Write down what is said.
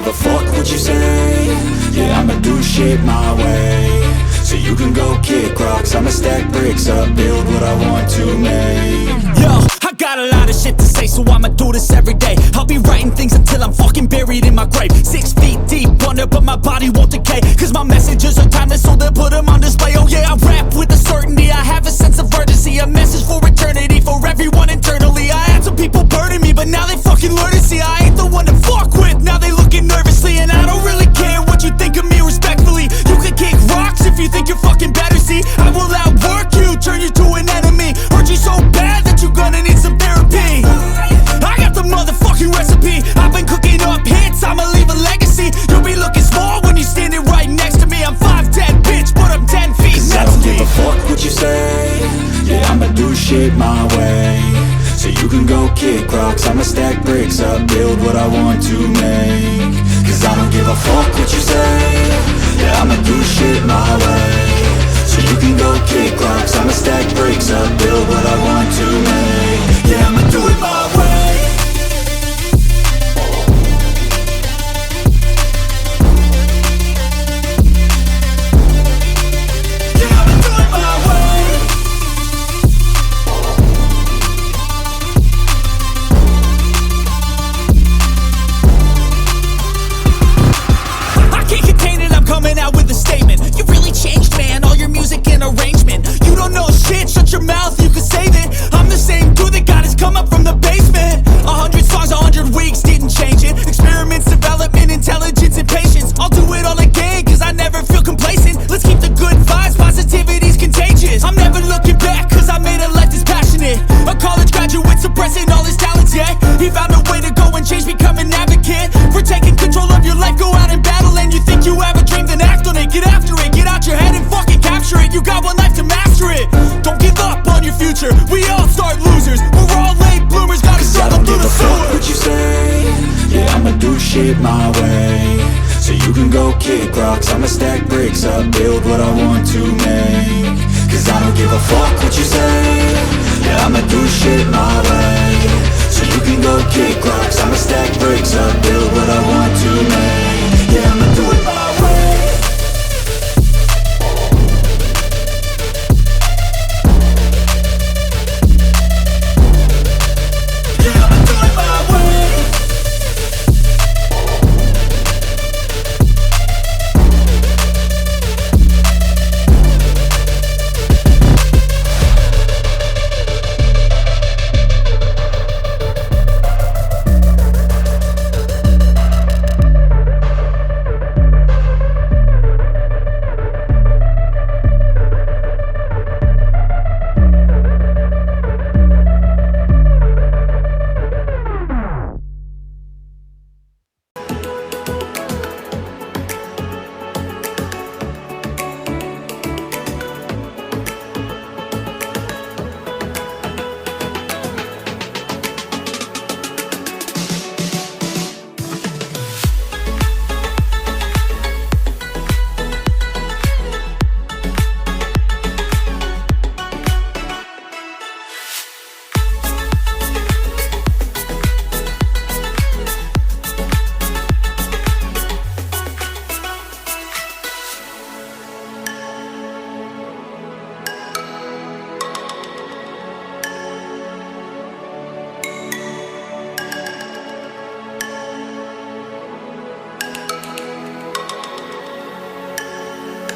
a fuck what you say. Yeah, I'ma do shit my way. So you can go kick rocks, I'ma stack bricks up, build what I want to make. Yo, I got a lot of shit to say, so I'ma do this every day. I'll be writing things until I'm fucking buried in my grave. 6 feet deep under, but my body won't decay, cause my messages are timeless, so they'll put them on display. Oh yeah, I rap with a certainty, I have a sense of urgency, a message for eternity, for everyone internally. I had some people burning me, but now they fucking learn to see I ain't the one to fuck with, now they looking nervously. And I don't really care what you think of me, respectfully. You can kick rocks if you think you're fucking better, see I will outwork you, turn you to an enemy. Hurt you so bad that you're gonna need some therapy. I got the motherfucking recipe, I've been cooking up hits, I'ma leave a legacy. You'll be looking small when you're standing right next to me. I'm 5'10", bitch, but I'm 10 feet next to me. I don't give a fuck what you say. Yeah, I'ma do shit my way. So you can go kick rocks, I'ma stack bricks up, build what I want to make. Cause I don't give a fuck what you say. Yeah, I'ma do shit my way. So you can go kick rocks, I'ma stack bricks up, build what I want to make. Yeah, I'ma do it my way. Coming out with a statement. You really changed, man, all your music and arrangement. You don't know shit, shut your mouth, you can save it. I'm the same dude that got his come up from the basement. 100 songs, 100 weeks, didn't change it. Experiments, development, intelligence, and patience. I'll do it all again, cause I never feel complacent. Let's keep the good vibes, positivity's contagious. I'm never looking back, cause I made a life that's passionate. A college graduate suppressing all his talents, yeah. He found a way to go and change, become an advocate for taking control of your life, go out and battle. And you think you have a dream, then act on it, get after it, get out your head and fucking capture it. You got one life to master it. Don't give up on your future, we all start losers. We're all late bloomers, gotta struggle through the sewer. What you say? Yeah, I'ma do shit my way. So you can go kick rocks, I'ma stack bricks up, build what I want to make. Cause I don't give a fuck what you say. Yeah, I'ma do shit my way. So you can go kick rocks, I'ma stack bricks up, build what I want to make. Yeah, I'ma do it my way.